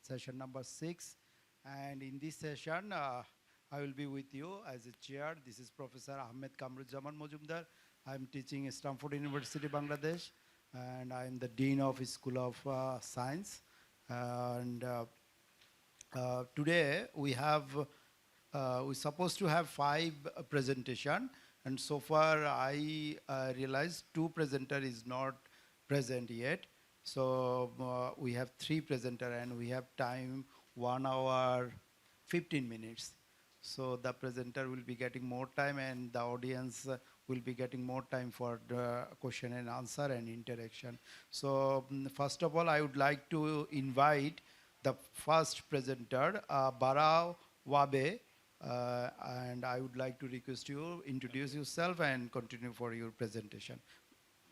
session number 6. And in this session, I will be with you as a chair. This is Professor Ahmed Kamruzzaman Majumder. I'm teaching at Stamford University, Bangladesh, and I'm the Dean of School of Science. And today we have, we're supposed to have 5 presentation, and so far I realized 2 presenter is not present yet. So we have 3 presenter and we have time 1 hour 15 minutes. So the presenter will be getting more time and the audience will be getting more time for the question and answer and interaction. So first of all, I would like to invite the first presenter, Bara, Wahbeh, and I would like to request you introduce yourself and continue for your presentation.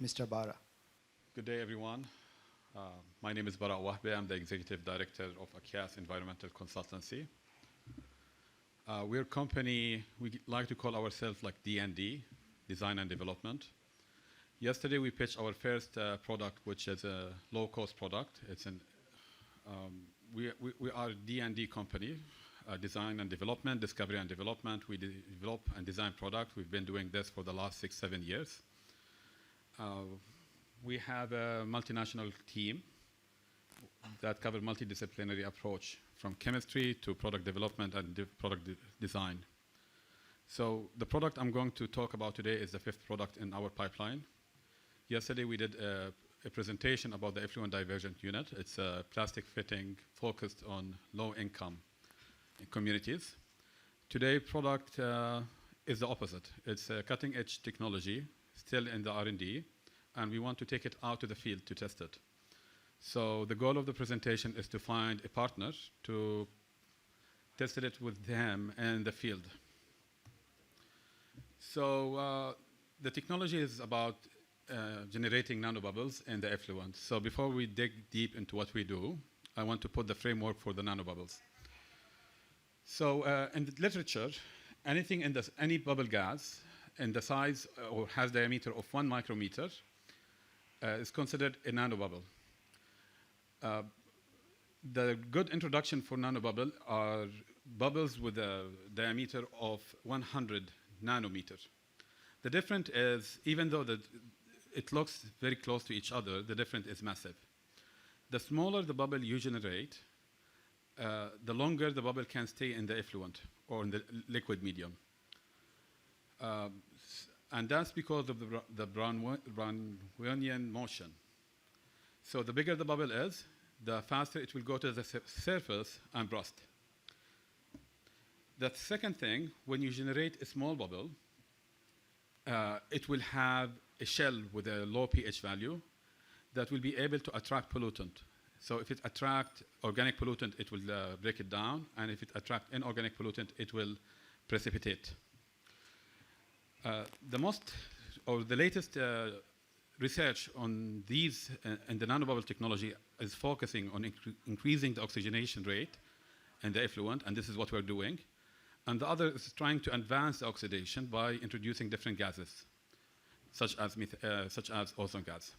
Mr. Bara. Good day, everyone. My name is Bara Wahbeh. I'm the Executive Director of AKYAS Environmental Consultancy. We're a company, we like to call ourselves like D&D, Design and Development. Yesterday we pitched our first product, which is a low-cost product. It's an, we are a D&D company, Design and Development, Discovery and Development. We develop and design product. We've been doing this for the last 6-7 years. We have a multinational team that cover multidisciplinary approach from chemistry to product development and product design. So the product I'm going to talk about today is the 5th product in our pipeline. Yesterday we did a presentation about the effluent divergent unit. It's a plastic fitting focused on low income communities. Today product is the opposite. It's a cutting edge technology still in the R&D. And we want to take it out to the field to test it. So the goal of the presentation is to find a partner to test it with them in the field. So the technology is about generating nanobubbles in the effluent. So before we dig deep into what we do, I want to put the framework for the nanobubbles. So in the literature, anything in this, any bubble gas in the size or has diameter of 1 micrometer is considered a nanobubble. The good introduction for nanobubble are bubbles with a diameter of 100 nanometers. The difference is, even though it looks very close to each other, the difference is massive. The smaller the bubble you generate, the longer the bubble can stay in the effluent or in the liquid medium. And that's because of the Brownian motion. So the bigger the bubble is, the faster it will go to the surface and burst. The second thing, when you generate a small bubble, it will have a shell with a low pH value that will be able to attract pollutant. So if it attracts organic pollutant, it will break it down. And if it attracts inorganic pollutant, it will precipitate. The latest research on these and the nanobubble technology is focusing on increasing the oxygenation rate in the effluent, and this is what we're doing. And the other is trying to advance the oxidation by introducing different gases, such as ozone gas.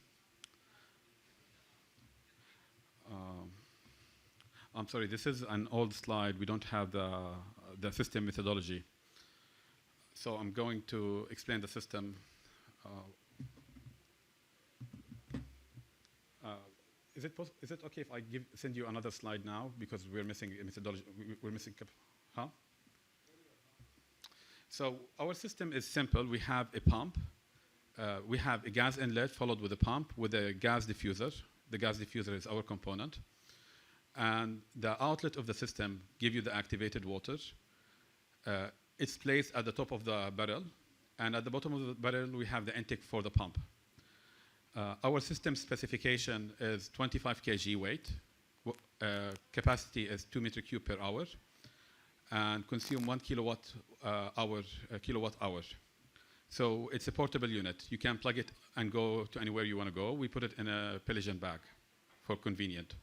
I'm sorry, this is an old slide. We don't have the system methodology. So I'm going to explain the system. Is it okay if I send you another slide now, because we're missing a methodology? We're missing, huh? So our system is simple. We have a pump. We have a gas inlet followed with a pump with a gas diffuser. The gas diffuser is our component. And the outlet of the system gives you the activated water. It's placed at the top of the barrel, and at the bottom of the barrel we have the intake for the pump. Our system specification is 25 kg weight. Capacity is 2 meter cube per hour, and consume 1 kilowatt hour. So it's a portable unit. You can plug it and go to anywhere you want to go. We put it in a Pelican bag for convenient.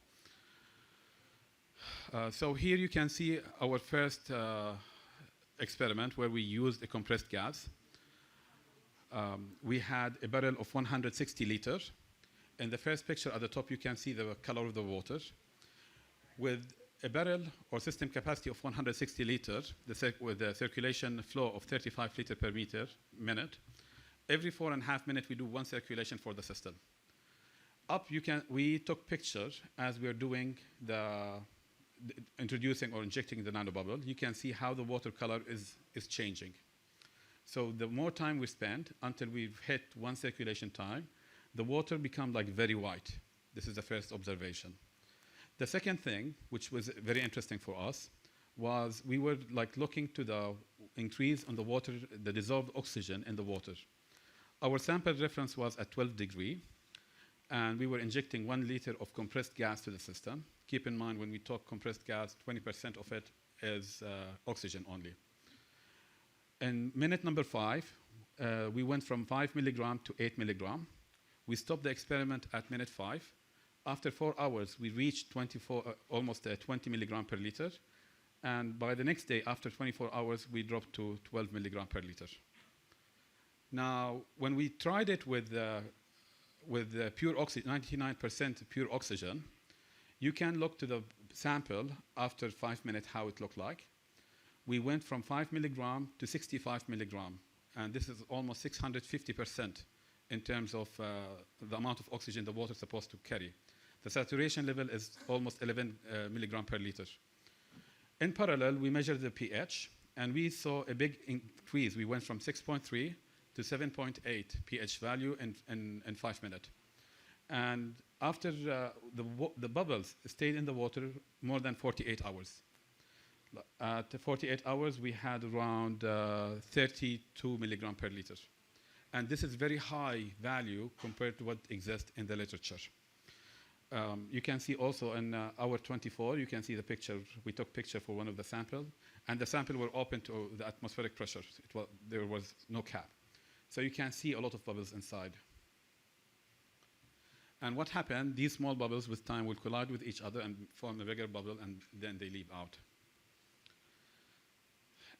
So here you can see our first experiment where we used a compressed gas. We had a barrel of 160 liters. In the first picture at the top, you can see the color of the water. With a barrel or system capacity of 160 liters with a circulation flow of 35 liters per minute. Every 4.5 minutes, we do one circulation for the system. We took pictures as we are doing the introducing or injecting the nanobubble. You can see how the water color is changing. So the more time we spend until we've hit one circulation time, the water becomes like very white. This is the first observation. The second thing, which was very interesting for us, was we were like looking to the increase on the water, the dissolved oxygen in the water. Our sample reference was at 12 degrees, and we were injecting 1 liter of compressed gas to the system. Keep in mind, when we talk compressed gas, 20% of it is oxygen only. In minute number 5, we went from 5 milligram to 8 milligram. We stopped the experiment at minute 5. After 4 hours, we reached almost 20 milligram per liter. And by the next day, after 24 hours, we dropped to 12 milligram per liter. Now, when we tried it with pure oxygen, 99% pure oxygen, you can look to the sample after 5 minutes how it looked like. We went from 5 milligram to 65 milligram, and this is almost 650% in terms of the amount of oxygen the water is supposed to carry. The saturation level is almost 11 milligram per liter. In parallel, we measured the pH, and we saw a big increase. We went from 6.3 to 7.8 pH value in 5 minutes. And after the bubbles stayed in the water more than 48 hours. At 48 hours, we had around 32 milligram per liter. And this is very high value compared to what exists in the literature. You can see also in hour 24, you can see the picture. We took picture for one of the samples, and the sample were open to the atmospheric pressure. There was no cap. So you can see a lot of bubbles inside. And what happened, these small bubbles with time will collide with each other and form a bigger bubble, and then they leave out.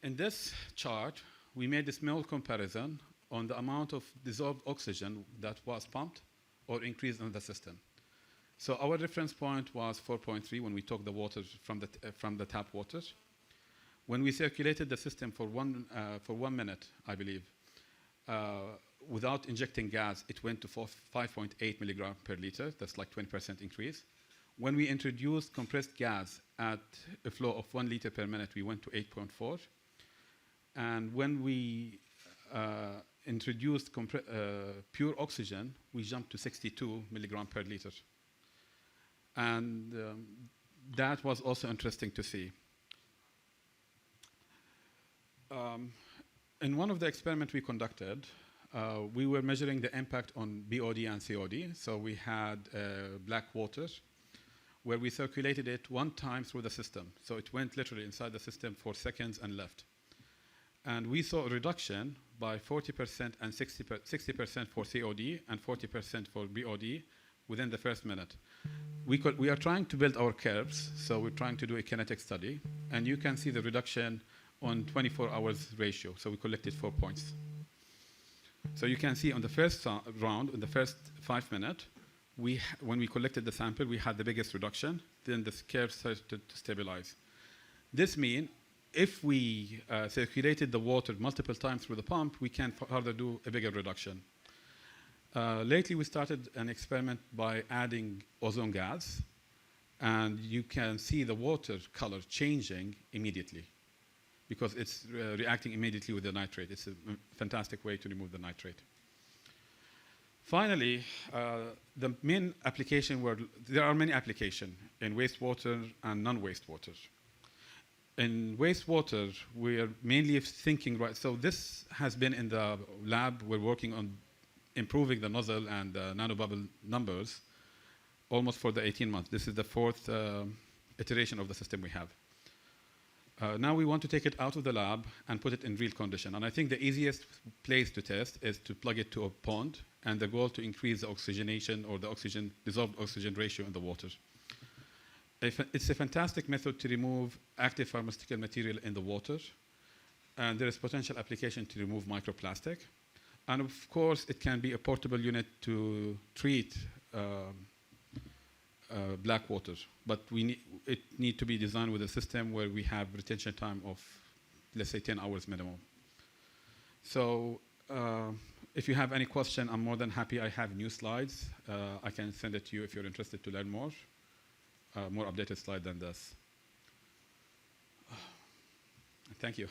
In this chart, we made a small comparison on the amount of dissolved oxygen that was pumped or increased in the system. So our reference point was 4.3 when we took the water from the tap water. When we circulated the system for 1 minute, I believe, without injecting gas, it went to 5.8 milligram per liter. That's like 20% increase. When we introduced compressed gas at a flow of 1 liter per minute, we went to 8.4. And when we introduced pure oxygen, we jumped to 62 milligram per liter. And that was also interesting to see. In one of the experiments we conducted, we were measuring the impact on BOD and COD. So we had black water where we circulated it 1 time through the system. So it went literally inside the system for seconds and left. And we saw a reduction by 40% and 60% for COD and 40% for BOD within the first minute. We are trying to build our curves, so we're trying to do a kinetic study, and you can see the reduction on 24 hours ratio. So we collected 4 points. So you can see on the first round, in the first 5 minutes, when we collected the sample, we had the biggest reduction. Then the curve started to stabilize. This means if we circulated the water multiple times through the pump, we can further do a bigger reduction. Lately, we started an experiment by adding ozone gas, and you can see the water color changing immediately because it's reacting immediately with the nitrate. It's a fantastic way to remove the nitrate. Finally, the main application there are many applications in wastewater and non-wastewater. In wastewater, we are mainly thinking, so this has been in the lab. We're working on improving the nozzle and the nanobubble numbers almost for the 18 months. This is the 4th iteration of the system we have. Now we want to take it out of the lab and put it in real condition. And I think the easiest place to test is to plug it to a pond, and the goal to increase the oxygenation or the dissolved oxygen ratio in the water. It's a fantastic method to remove active pharmaceutical material in the water, and there is potential application to remove microplastic. And of course, it can be a portable unit to treat black water, but it need to be designed with a system where we have retention time of, let's say, 10 hours minimum. So if you have any question, I'm more than happy. I have new slides. I can send it to you if you're interested to learn more updated slide than this. Thank you.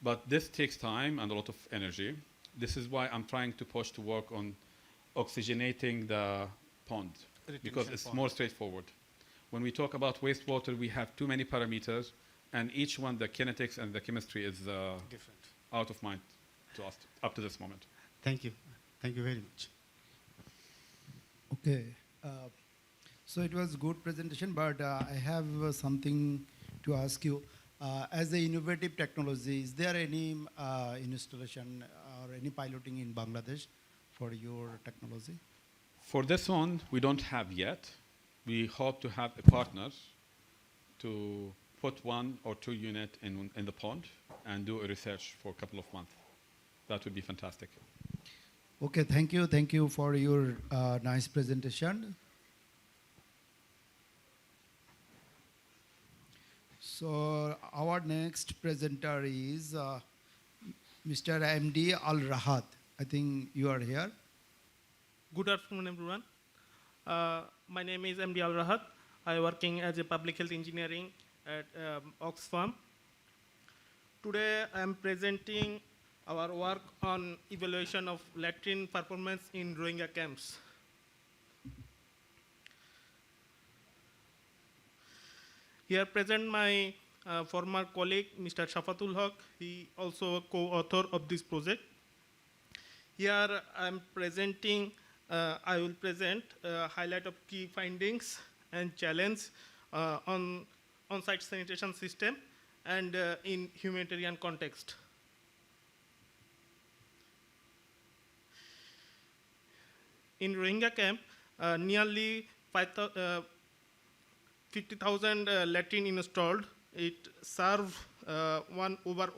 But this takes time and a lot of energy. This is why I'm trying to push to work on oxygenating the pond, because it's more straightforward. When we talk about wastewater, we have too many parameters, and each one, the kinetics and the chemistry is Different. out of mind to us up to this moment. Thank you. Thank you very much. Okay. So it was good presentation, but I have something to ask you. As a innovative technology, is there any installation or any piloting in Bangladesh for your technology? For this one, we don't have yet. We hope to have a partner to put 1 or 2 units in the pond and do a research for a couple of months. That would be fantastic. Okay, thank you. Thank you for your nice presentation. So our next presenter is Mr. MD Rahat. I think you are here. Good afternoon, everyone. My name is MD Rahat. I am working as a public health engineering at Oxfam. Today, I am presenting our work on evaluation of latrine performance in Rohingya camps. Here present my former colleague, Mr. Shafatul Haq. He also a co-author of this project. Here I will present highlight of key findings and challenge on on-site sanitation system and in humanitarian context. In Rohingya camp, nearly 50,000 latrine installed. It serves over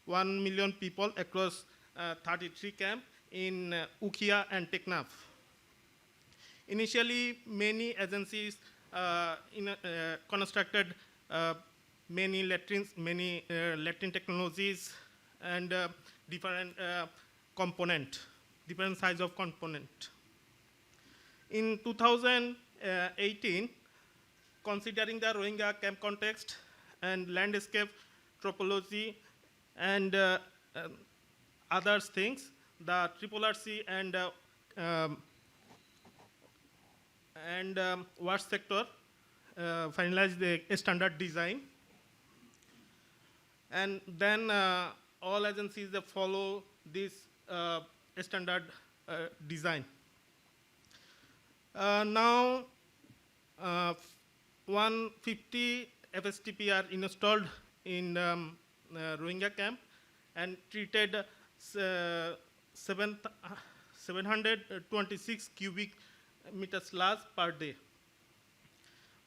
1 million people across 33 camps in Ukhia and Teknaf. Initially, many agencies constructed many latrines, many latrine technologies, and different different size of component. In 2018, considering the Rohingya camp context and landscape topology and other things, the RRC and water sector finalized the standard design. And then all agencies follow this standard design. Now, 150 FSTP are installed in Rohingya camp and treated 726 cubic meter sludge per day.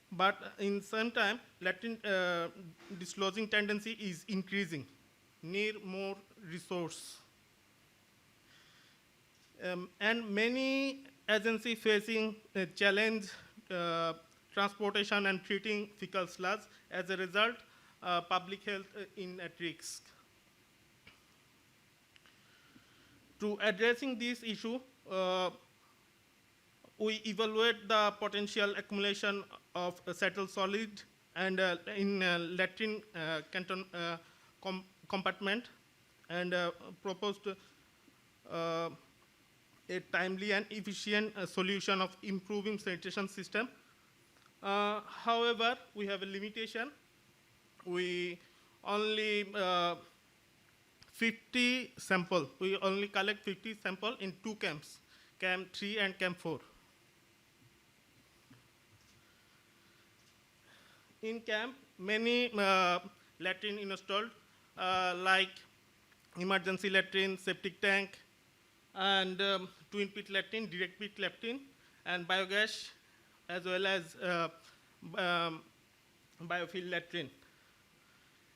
But in same time, latrine dislodging tendency is increasing, need more resource. And many agencies facing a challenge transportation and treating fecal sludge. As a result, public health in at risk. To addressing this issue, we evaluate the potential accumulation of settled solid and in latrine compartment, and proposed a timely and efficient solution of improving sanitation system. However, we have a limitation. We only 50 sample. We only collect 50 sample in 2 camps, Camp 3 and Camp 4. In camp, many latrine installed, like emergency latrine, septic tank, and twin pit latrine, direct pit latrine, and biogas, as well as biofield latrine.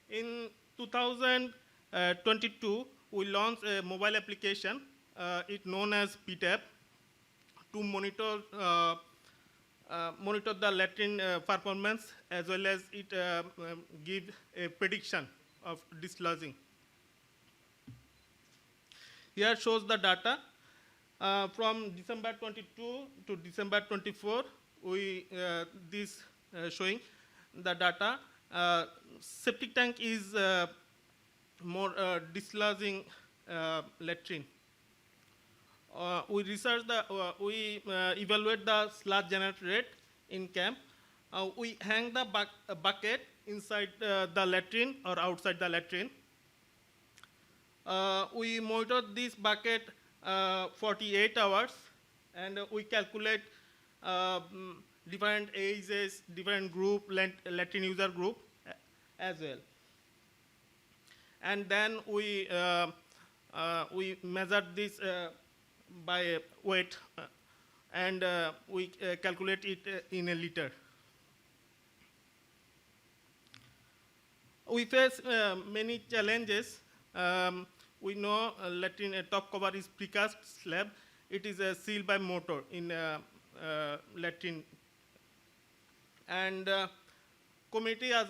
In 2022, we launched a mobile application it known as PTAP, to monitor the latrine performance, as well as it give a prediction of dislodging. Here shows the data from December 22 to December 24. This showing the data. Septic tank is more dislodging latrine. We research we evaluate the sludge generation rate in camp. We hang the bucket inside the latrine or outside the latrine. We monitor this bucket 48 hours, and we calculate different ages, different group, latrine user group as well. And then we measure this by weight, and we calculate it in a liter. We face many challenges. We know latrine top cover is precast slab. It is sealed by mortar in latrine, and community are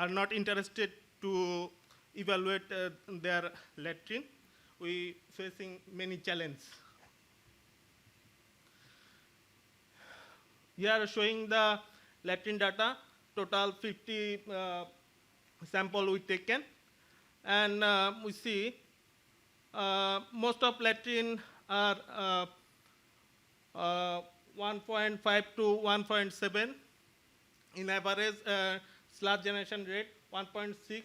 not interested to evaluate their latrine. We facing many challenges. Here showing the latrine data. Total 50 sample we taken, and we see most of latrine are 1.5 to 1.7. In average, sludge generation rate 1.6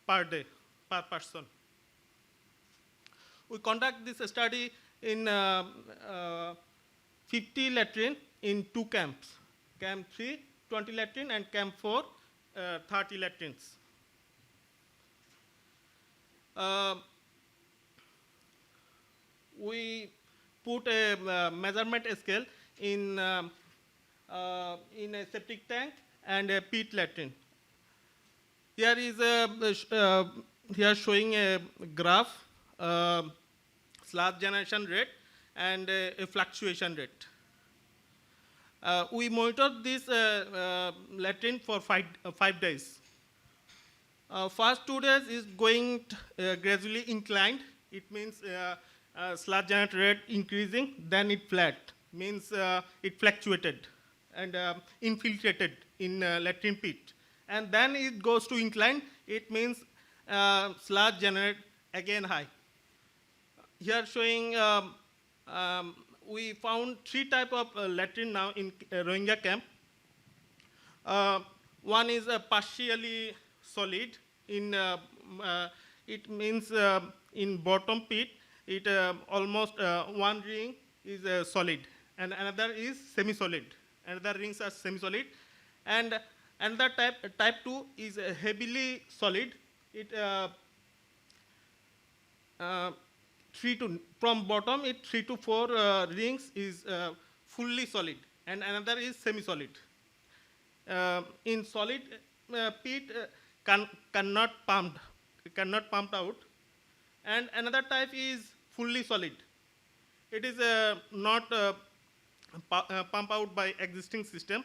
per day per person. We conduct this study in 50 latrine in 2 camps. Camp 3, 20 latrine, and camp 4, 30 latrines. We put a measurement scale in a septic tank and a pit latrine. Here is here showing a graph, sludge generation rate and a fluctuation rate. We monitor this latrine for 5 days. First 2 days is going gradually inclined. It means sludge generation rate increasing, then it flat, means it fluctuated and infiltrated in latrine pit. And then it goes to incline, it means sludge generate again high. Here showing we found 3 types of latrine now in Rohingya camp. One is partially solid. It means in bottom pit, it almost one ring is solid, and another is semi-solid. Another rings are semi-solid, and another type 2 is heavily solid. It from bottom, it 3 to 4 rings is fully solid, and another is semi-solid. In solid pit cannot pump out, and another type is fully solid. It is not pump out by existing system.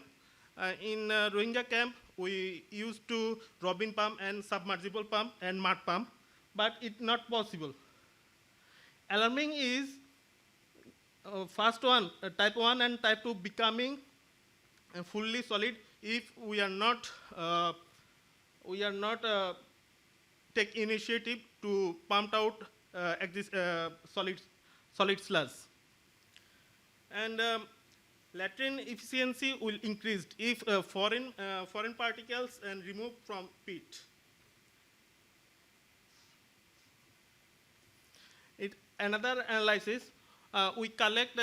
In Rohingya camp, we used to robin pump and submersible pump and mud pump, but it's not possible. Alarming is first one, type 1 and type 2 becoming fully solid if we are not take initiative to pump out solid sludge. And latrine efficiency will increase if foreign particles are removed from pit. Another analysis, we collect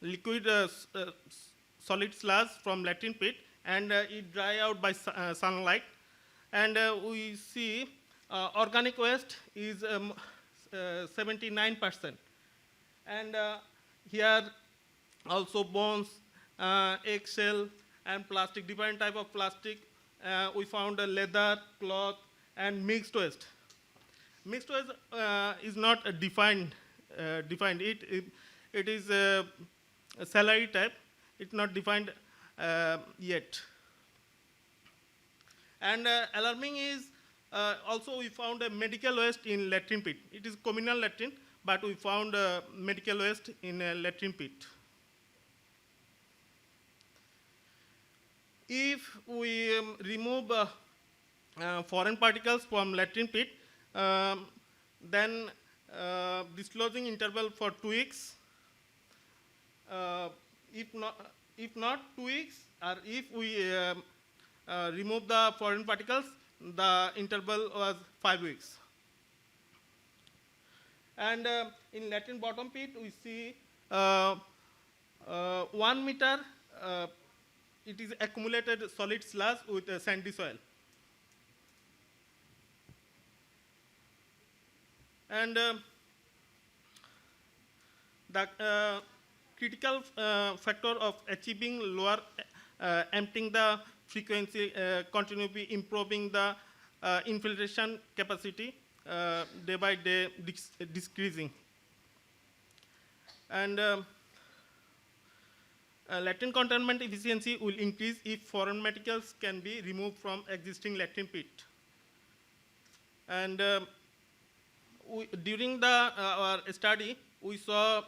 liquid solid sludge from latrine pit, and it dry out by sunlight, and we see organic waste is 79%, and here also bones, eggshell, and plastic, different type of plastic. We found leather, cloth, and mixed waste. mixed waste is not defined. It is a salary type. It's not defined yet. And alarming is also we found a medical waste in latrine pit. It is communal latrine, but we found medical waste in a latrine pit. If we remove foreign particles from latrine pit, then disclosing interval for 2 weeks. If not 2 weeks, or if we remove the foreign particles, the interval was 5 weeks. And in latrine bottom pit, we see 1 meter. It is accumulated solid sludge with sandy soil. And the critical factor of achieving lower emptying the frequency continue to be improving the infiltration capacity day by day decreasing. And latrine containment efficiency will increase if foreign materials can be removed from existing latrine pit. And during our study, we saw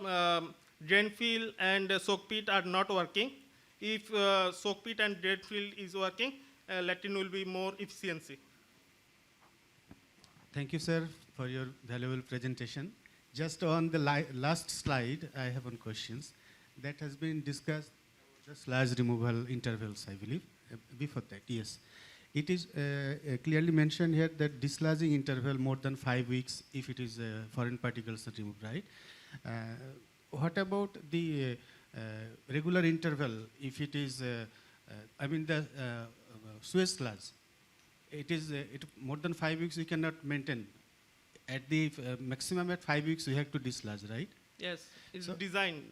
drain field and soak pit are not working. If soak pit and drain field is working, latrine will be more efficiency. Thank you, sir, for your valuable presentation. Just on the last slide, I have one question. That has been discussed, the sludge removal intervals, I believe. Before that, yes. It is clearly mentioned here that dislodging interval more than 5 weeks if it is foreign particles are removed, right? What about the regular interval if it is, the sewage sludge? It is more than 5 weeks we cannot maintain. At the maximum at 5 weeks we have to dislodge, right? Yes, it's designed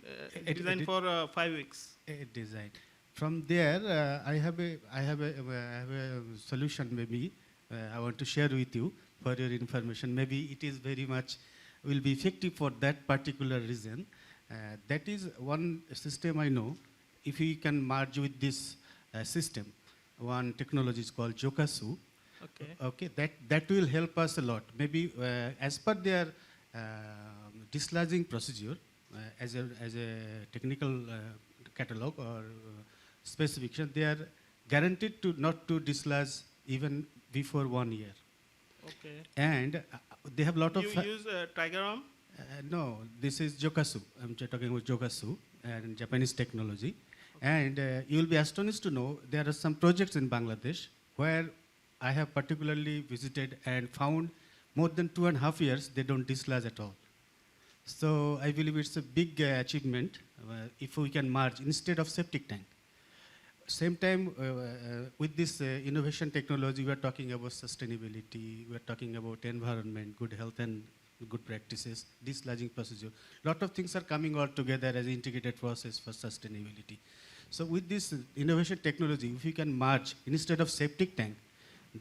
for 5 weeks. Design. From there, I have a solution. Maybe I want to share with you for your information. Maybe it is very much will be effective for that particular reason. That is one system I know. If we can merge with this system, one technology is called Jokasu. Okay. Okay. That will help us a lot. Maybe as per their dislodging procedure, as a technical catalog or specification, they are guaranteed to not to dislodge even before 1 year. Okay. And they have a lot of... You use Tiger-Arm? No, this is Jokasu. I'm talking about Jokasu and Japanese technology. Okay. And you will be astonished to know there are some projects in Bangladesh where I have particularly visited and found more than 2.5 years they don't dislodge at all. So I believe it's a big achievement if we can merge instead of septic tank. Same time, with this innovation technology, we are talking about sustainability, we are talking about environment, good health and good practices, dislodging procedure. Lot of things are coming all together as an integrated process for sustainability. So with this innovation technology, if we can merge instead of septic tank,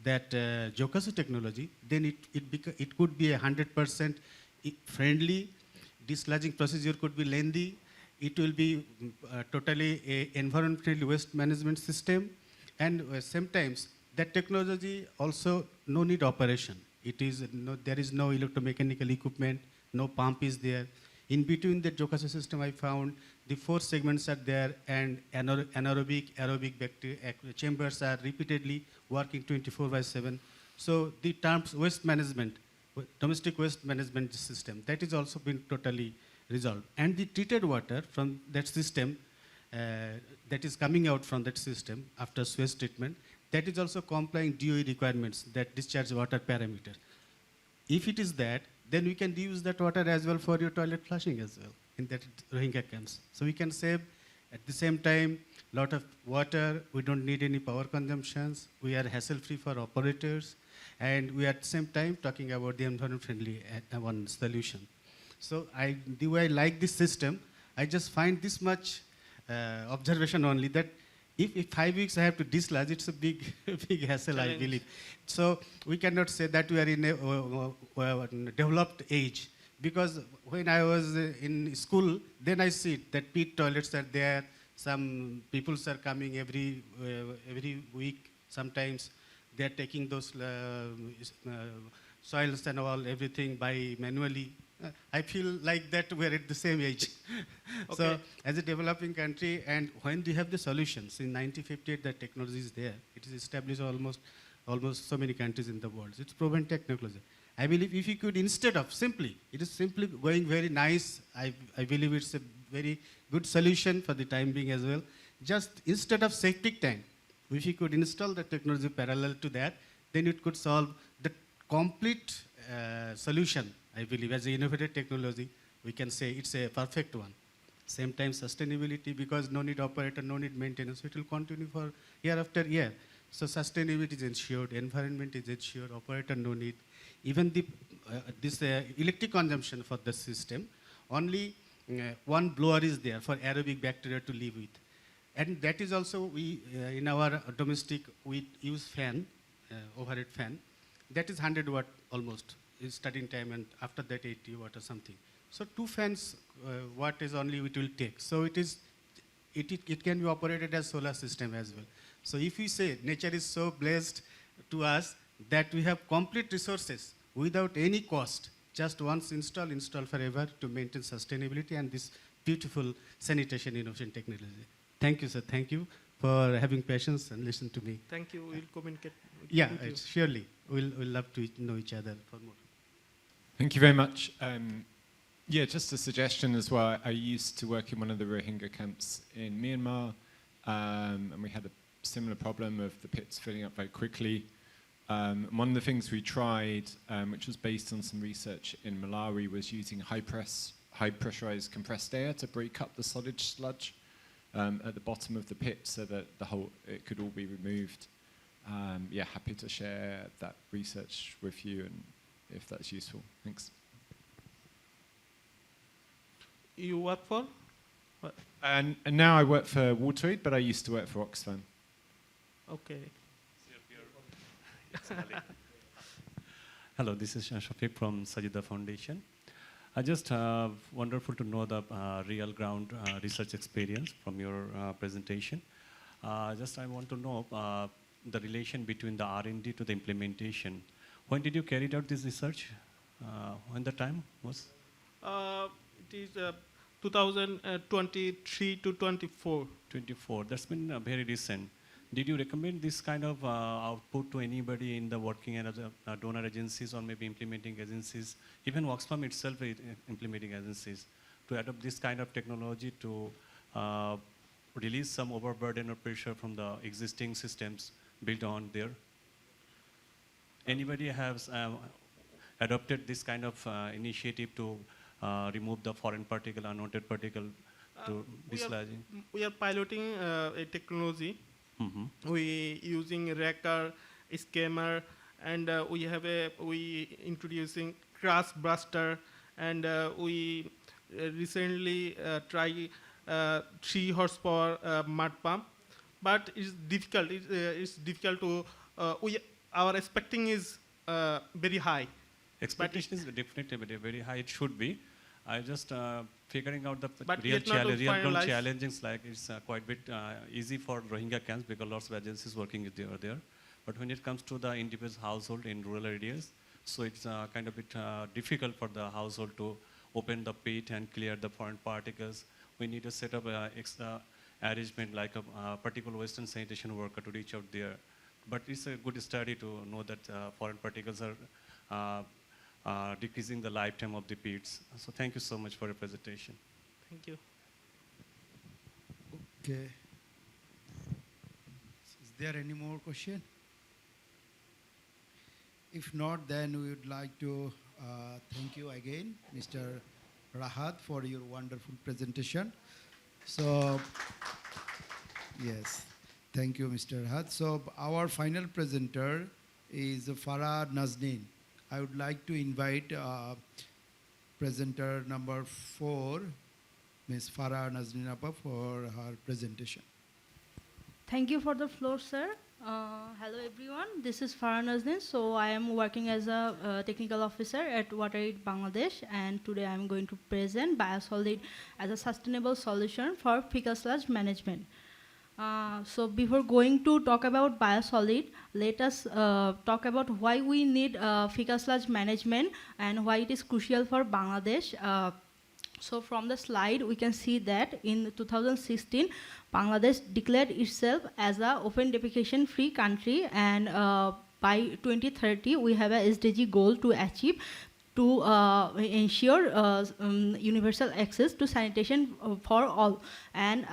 that Jokasu technology, then it could be 100% friendly, dislodging procedure could be lengthy, it will be totally a environmental waste management system, and sometimes that technology also no need operation. It is there is no electromechanical equipment, no pump is there. In between the Jokasu system, I found the 4 segments are there, and anaerobic, aerobic bacteria chambers are repeatedly working 24/7. So the terms waste management, domestic waste management system, that is also been totally resolved. And the treated water from that system, that is coming out from that system after sewage treatment, that is also complying DOE requirements, that discharge water parameter. If it is that, then we can reuse that water as well for your toilet flushing as well in that Rohingya camps. So we can save at the same time lot of water, we don't need any power consumptions, we are hassle-free for operators, and we are at the same time talking about the environment-friendly one solution. So the way I like this system, I just find this much observation only, that if 5 weeks I have to dislodge, it's a big, big hassle, I Challenge. believe. So we cannot say that we are in a developed age. Because when I was in school, then I see that pit toilets are there. Some people are coming every week. Sometimes they are taking those soils and all, everything by manually. I feel like that we're at the same age. So Okay. as a developing country, and when we have the solutions, in 1958 the technology is there. It is established almost so many countries in the world. It's proven technology. I believe if you could, instead of simply, it is simply going very nice, I believe it's a very good solution for the time being as well. Just instead of septic tank, if you could install the technology parallel to that, then it could solve the complete solution. I believe as an innovative technology, we can say it's a perfect one. Same time sustainability, because no need operator, no need maintenance, it will continue for year after year. So sustainability is ensured, environment is ensured, operator no need. Even the this electric consumption for the system, only one blower is there for aerobic bacteria to live with. And that is also, we in our domestic, we use fan, overhead fan. That is 100 watt almost, is starting time, and after that 80 watt or something. So 2 fans, watt is only it will take. So it can be operated as solar system as well. So if we say nature is so blessed to us that we have complete resources without any cost, just once install forever to maintain sustainability and this beautiful sanitation innovation technology. Thank you, sir. Thank you for having patience and listen to me. Thank you. We'll communicate. Yeah, with you. surely. We'll love to know each other for more. Thank you very much. Yeah, just a suggestion as well. I used to work in one of the Rohingya camps in Myanmar, and we had a similar problem of the pits filling up very quickly. One of the things we tried, which was based on some research in Malawi, was using high pressurized compressed air to break up the solid sludge at the bottom of the pit, so that it could all be removed. Yeah, happy to share that research with you, and if that's useful. Thanks. You work for? What? And now I work for WaterAid, but I used to work for Oxfam. Okay. Hello, this is Shafiq from Sajida Foundation. I just wonderful to know the real ground research experience from your presentation. Just I want to know the relation between the R&D to the implementation. When did you carry out this research? When the time was? It is 2023 to 24. 24. That's been very recent. Did you recommend this kind of output to anybody in the working and other donor agencies or maybe implementing agencies, even Oxfam itself implementing agencies, to adopt this kind of technology to release some overburden or pressure from the existing systems built on there? Anybody has adopted this kind of initiative to remove the foreign particle, unwanted particle to dislodging? We are piloting a technology. Mm-hmm. We using wrecker, scammer, and we introducing crash buster, and we recently try 3 horsepower mud pump, but it's difficult. It's difficult to. Our expecting is very high. Expectation is definitely very high. It should be. I just figuring out the But real yet not challenge, real ground finalized. challenges. Like it's quite bit easy for Rohingya camps because lots of agencies working there. But when it comes to the individual household in rural areas, so it's kind of bit difficult for the household to open the pit and clear the foreign particles. We need to set up an extra arrangement like a particular Western sanitation worker to reach out there. But it's a good study to know that foreign particles are decreasing the lifetime of the pits. So thank you so much for your presentation. Thank you. Okay. Is there any more question? If not, then we would like to thank you again, Mr. Rahat, for your wonderful presentation. So, yes, thank you, Mr. Rahat. So, our final presenter is Farah Naznin. I would like to invite presenter number 4, Ms. Farah Naznin Appa, for her presentation. Thank you for the floor, sir. Hello, everyone. This is Farah Naznin. So I am working as a technical officer at WaterAid Bangladesh, and today I'm going to present Biosolid as a sustainable solution for fecal sludge management. So before going to talk about Biosolid, let us talk about why we need fecal sludge management and why it is crucial for Bangladesh. So from the slide, we can see that in 2016, Bangladesh declared itself as an open defecation free country, and by 2030, we have a SDG goal to achieve to ensure universal access to sanitation for all. And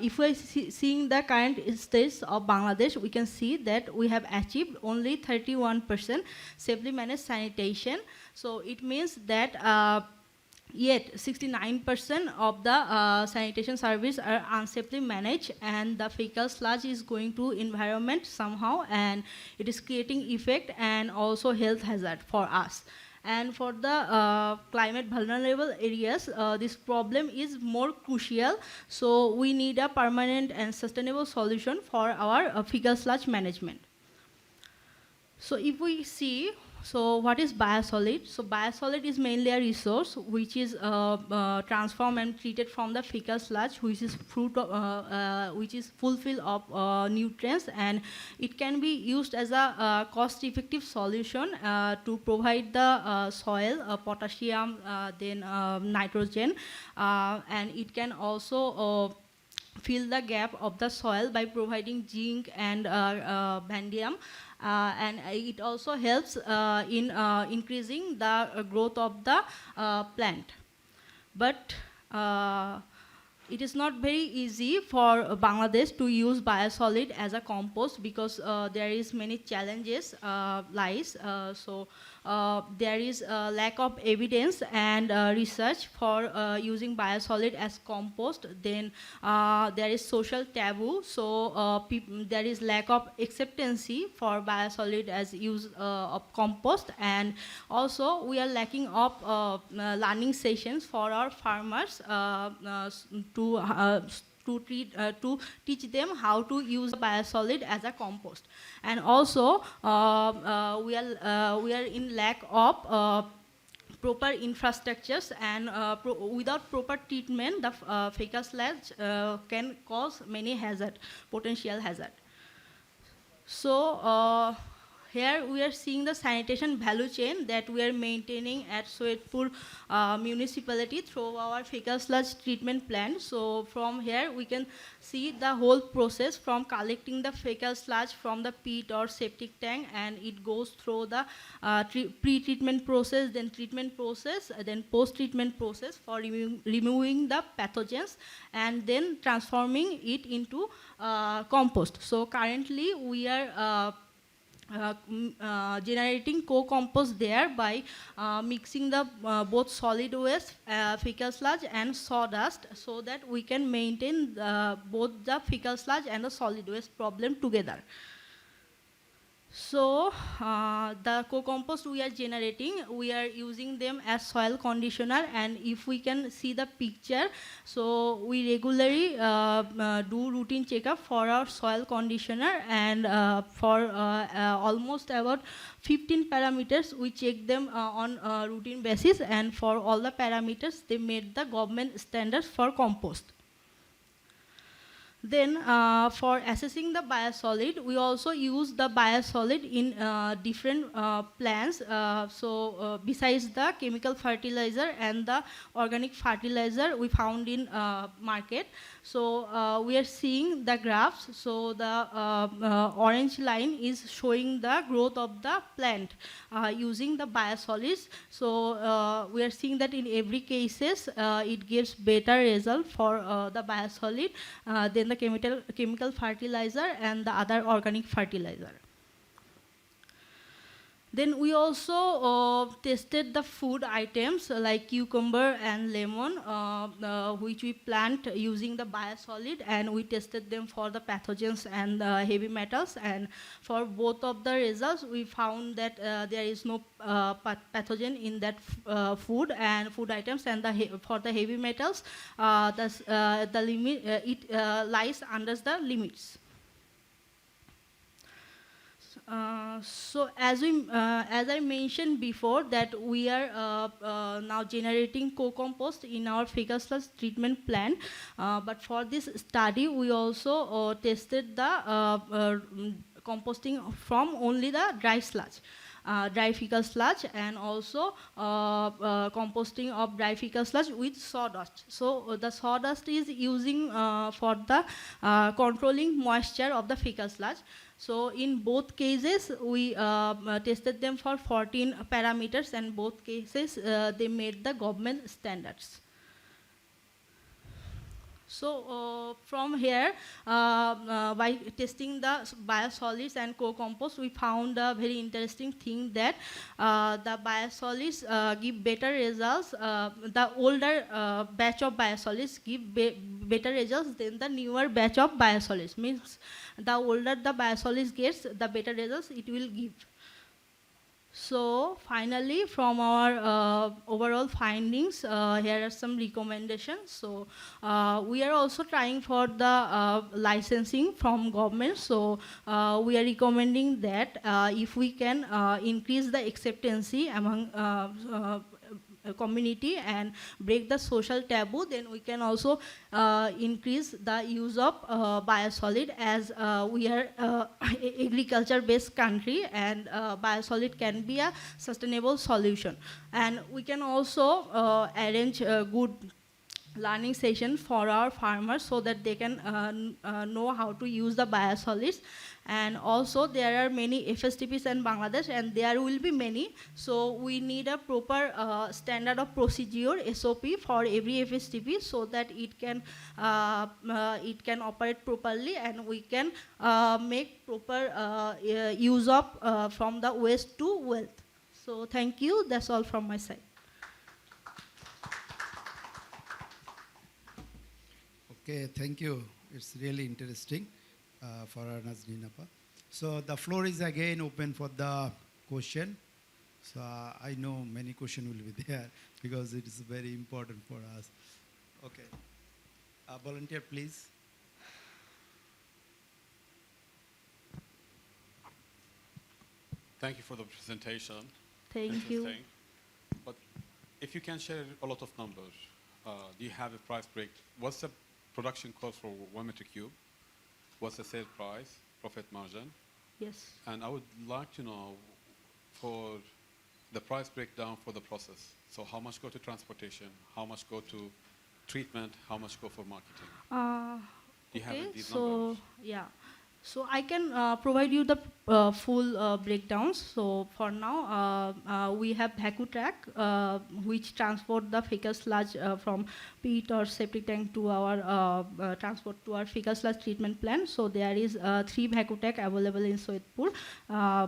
if we are seeing the current states of Bangladesh, we can see that we have achieved only 31% safely managed sanitation. So it means that yet 69% of the sanitation service are unsafely managed, and the fecal sludge is going to environment somehow, and it is creating effect and also health hazard for us. And for the climate vulnerable areas, this problem is more crucial. So we need a permanent and sustainable solution for our fecal sludge management. So if we see, so what is Biosolid? So Biosolid is mainly a resource which is transformed and treated from the fecal sludge, which is which is fulfilled of nutrients, and it can be used as a cost-effective solution to provide the soil potassium, then nitrogen, and it can also fill the gap of the soil by providing zinc and vanadium. And it also helps in increasing the growth of the plant. But it is not very easy for Bangladesh to use Biosolid as a compost, because there is many challenges lies. There is a lack of evidence and research for using Biosolid as compost. Then there is social taboo, so there is lack of acceptance for Biosolid as use of compost, and also we are lacking of learning sessions for our farmers to teach them how to use Biosolid as a compost. And also we are in lack of proper infrastructures, and without proper treatment, the fecal sludge can cause many potential hazard. So here we are seeing the sanitation value chain that we are maintaining at Soedpur municipality through our fecal sludge treatment plant. So from here we can see the whole process from collecting the fecal sludge from the pit or septic tank, and it goes through the pre-treatment process, then treatment process, then post-treatment process for removing the pathogens, and then transforming it into compost. So currently we are generating co-compost there by mixing the both solid waste, fecal sludge and sawdust, so that we can maintain both the fecal sludge and the solid waste problem together. So the co-compost we are generating, we are using them as soil conditioner, and if we can see the picture, so we regularly do routine checkup for our soil conditioner, and for almost about 15 parameters we check them on a routine basis, and for all the parameters they made the government standards for compost. Then for assessing the Biosolid, we also use the Biosolid in different plants. Besides the chemical fertilizer and the organic fertilizer we found in market, so we are seeing the graphs. So the orange line is showing the growth of the plant using the Biosolids. So we are seeing that in every cases it gives better result for the Biosolid than the chemical fertilizer and the other organic fertilizer. Then we also tested the food items like cucumber and lemon, which we plant using the biosolid, and we tested them for the pathogens and heavy metals. And for both of the results, we found that there is no pathogen in that food and food items. And for the heavy metals, the limit it lies under the limits. So as I mentioned before, that we are now generating co-compost in our fecal sludge treatment plant. But for this study, we also tested the composting from only the dry sludge. Dry fecal sludge, and also composting of dry fecal sludge with sawdust. So the sawdust is using for the controlling moisture of the fecal sludge. So in both cases, we tested them for 14 parameters, and both cases they made the government standards. So from here, by testing the biosolids and co-compost, we found a very interesting thing that the biosolids give better results. The older batch of biosolids give better results than the newer batch of biosolids. Means the older the biosolids gets, the better results it will give. So finally, from our overall findings, here are some recommendations. So we are also trying for the licensing from government. So we are recommending that if we can increase the acceptancy among community and break the social taboo, then we can also increase the use of biosolid, as we are agriculture based country, and biosolid can be a sustainable solution. And we can also arrange a good learning session for our farmers so that they can know how to use the biosolids. And also there are many FSTPs in Bangladesh, and there will be many. So we need a proper standard of procedure, SOP, for every FSTP, so that it can operate properly, and we can make proper use of from the waste to wealth. So thank you. That's all from my side. Okay, thank you. It's really interesting for our Naznin Appa. So the floor is again open for the question. So I know many questions will be there because it is very important for us. Okay. Volunteer, please. Thank you for the presentation. Thank you. Interesting. But if you can share a lot of numbers, do you have a price break? What's the production cost for 1 meter cube? What's the sale price, profit margin? Yes. And I would like to know for the price breakdown for the process. So how much go to transportation? How much go to treatment? How much go for marketing? Do you have these numbers? Yeah. So I can provide you the full breakdowns. So for now, we have vacuum track, which transport the fecal sludge from pit or septic tank to our transport to our fecal sludge treatment plant. So there is 3 vacuum tank available in Soitpur.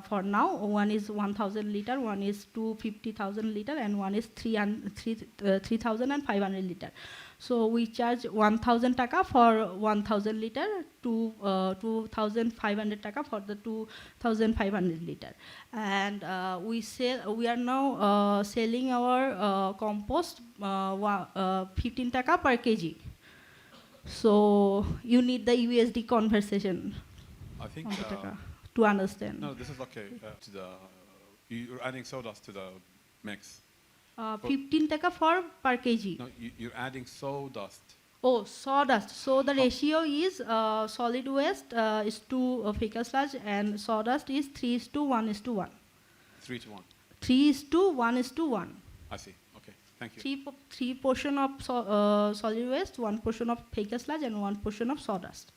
For now, one is 1,000 liter, one is 250,000 liter, and one is 3,500 liter. So we charge 1,000 taka for 1,000 liter to 2,500 taka for the 2,500 liter. And we are now selling our compost 15 taka per kg. So you need the USD conversion. I think to understand. No, this is okay. You're adding sawdust to the mix. 15 taka for per kg. No, you're adding sawdust. Oh, sawdust. So the ratio is solid waste is to fecal sludge, and sawdust is 3:1:1. 3:1. 3:1:1. I see. Okay. Thank you. Three portion of solid waste, 1 portion of fecal sludge, and 1 portion of sawdust.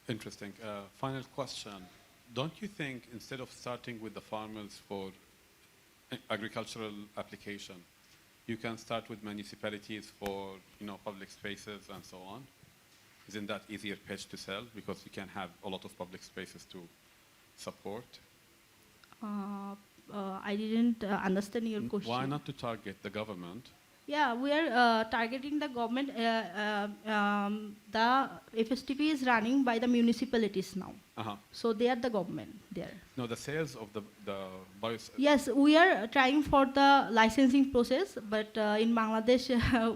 Interesting. Final question. Don't you think instead of starting with the farmers for agricultural application, you can start with municipalities for public spaces and so on? Isn't that easier pitch to sell because you can have a lot of public spaces to support? I didn't understand your question. Why not to target the government? Yeah, we are targeting the government. The FSTP is running by the municipalities now. So they are the government there. No, the sales of the bios. Yes, we are trying for the licensing process, but in Bangladesh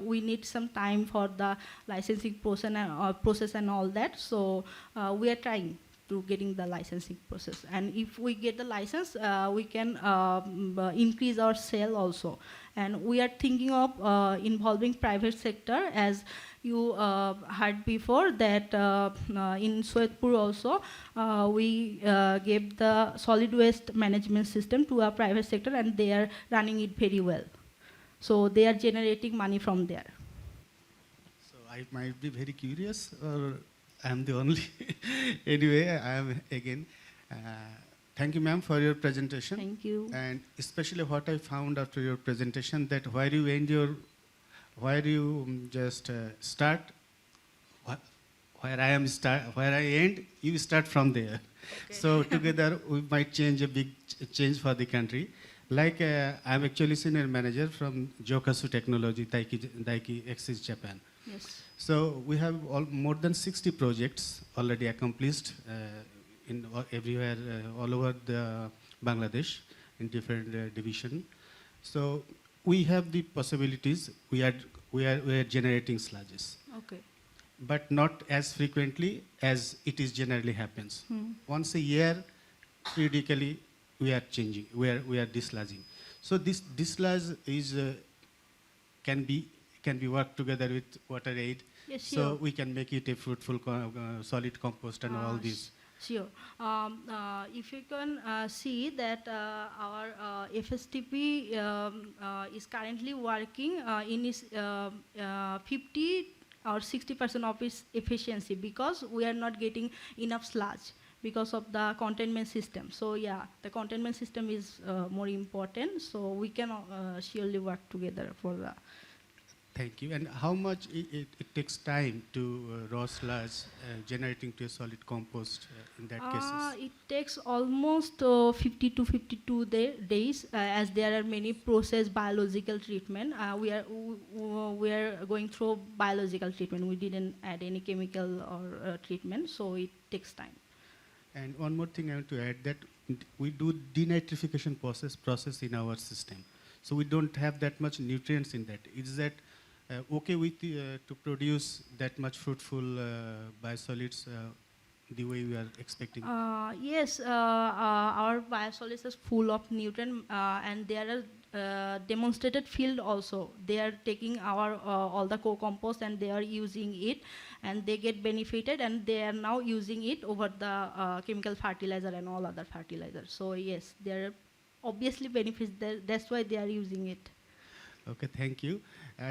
we need some time for the licensing process and all that. So we are trying to getting the licensing process, and if we get the license, we can increase our sale also. And we are thinking of involving private sector, as you heard before that in Soedpur also we gave the solid waste management system to a private sector, and they are running it very well. So they are generating money from there. So I might be very curious, or I'm the only. Anyway, I am again. Thank you, ma'am, for your presentation. Thank you. And especially what I found after your presentation, that where you just start, where I end, you start from there. Okay. So together we might change a big change for the country. Like I'm actually senior manager from Jokasu Technology, Daiki Axis Japan. Yes. So we have more than 60 projects already accomplished in everywhere, all over the Bangladesh in different division. So we have the possibilities. We are generating sludges. Okay. But not as frequently as it is generally happens. Once a year, periodically, we are changing. We are dislodging. So this dislodge is can be worked together with WaterAid. Yes, so sure. we can make it a fruitful solid compost and all this. Sure. If you can see that our FSTP is currently working in its 50 or 60% of its efficiency, because we are not getting enough sludge because of the containment system. So yeah, the containment system is more important. So we can surely work together for that. Thank you. And how much it takes time to raw sludge generating to a solid compost in that cases? It takes almost 50 to 52 days, as there are many process biological treatment. We are going through biological treatment. We didn't add any chemical or treatment, so it takes time. And one more thing I want to add, that we do denitrification process in our system. So we don't have that much nutrients in that. Is that okay with to produce that much fruitful biosolids the way we are expecting? Yes, our biosolids is full of nutrient, and there are demonstrated field also. They are taking our all the co-compost and they are using it, and they get benefited, and they are now using it over the chemical fertilizer and all other fertilizers. So yes, there are obviously benefits there. That's why they are using it. Okay, thank you.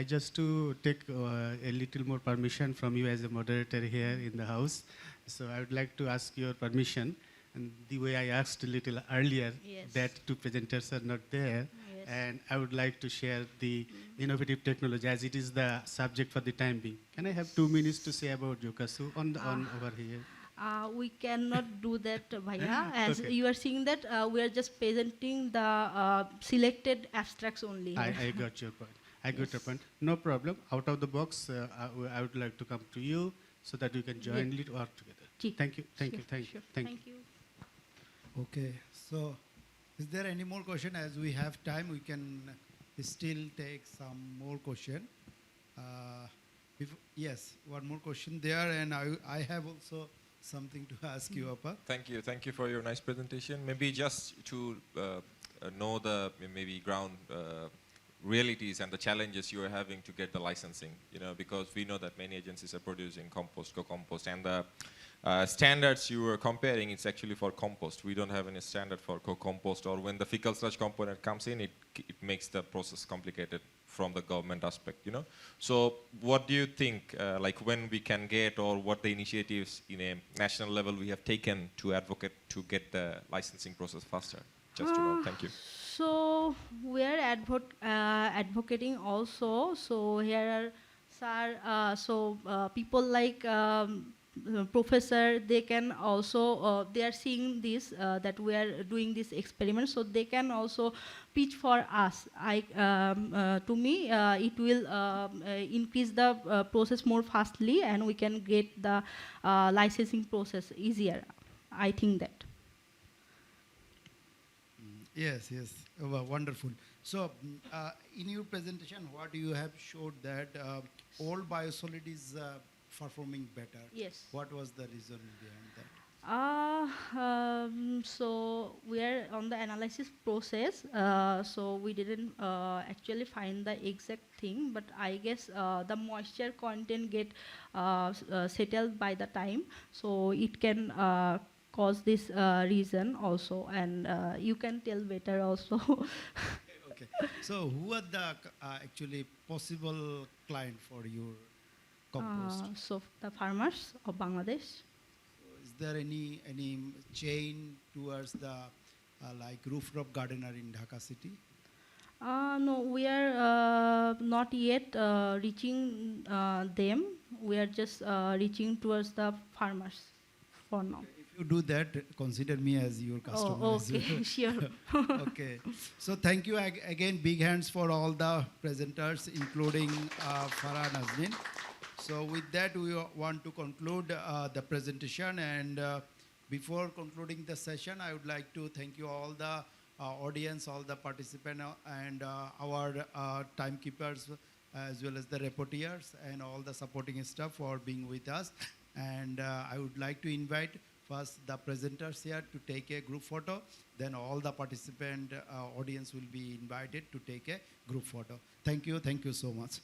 Just to take a little more permission from you as a moderator here in the house. So I would like to ask your permission, and the way I asked a little earlier, yes, that two presenters are not there, yes, and I would like to share the innovative technology as it is the subject for the time being. Can I have 2 minutes to say about Jokasu on over here? We cannot do that, Bhaiya. As Okay. you are seeing that we are just presenting the selected abstracts only. I got your point. I got your point. No problem. Out of the box, I would like to come to you so that we can jointly work together. Thank you. Thank you. Thank you. Thank you. Okay. So, is there any more question? As we have time, we can still take some more question. Yes, one more question there, and I have also something to ask you, Appa. Thank you. Thank you for your nice presentation. Maybe just to know the maybe ground realities and the challenges you are having to get the licensing, because we know that many agencies are producing compost, co-compost, and the standards you are comparing, it's actually for compost. We don't have any standard for co-compost, or when the fecal sludge component comes in, it makes the process complicated from the government aspect, So what do you think, like when we can get, or what the initiatives in a national level we have taken to advocate to get the licensing process faster? Just to know. Thank you. So we are advocating also. So here are people like professor, they can also, they are seeing this, that we are doing this experiment, so they can also pitch for us. To me, it will increase the process more fastly, and we can get the licensing process easier. I think that. Yes, yes, wonderful. So, in your presentation, what you have showed that old biosolid is performing better. Yes. What was the reason behind that? So we are on the analysis process. So we didn't actually find the exact thing, but I guess the moisture content get settled by the time. So it can cause this reason also, and you can tell better also. Okay. So, who are the actually possible client for your compost? So the farmers of Bangladesh. Is there any chain towards the like rooftop gardener in Dhaka city? No, we are not yet reaching them. We are just reaching towards the farmers for now. If you do that, consider me as your customer. Oh, as well. okay, sure. Okay. So thank you again. Big hands for all the presenters, including Farah and Naznin. So with that, we want to conclude the presentation. And before concluding the session, I would like to thank you all the audience, all the participants, and our timekeepers, as well as the reporters and all the supporting staff for being with us. And I would like to invite first the presenters here to take a group photo. Then all the participant audience will be invited to take a group photo. Thank you so much.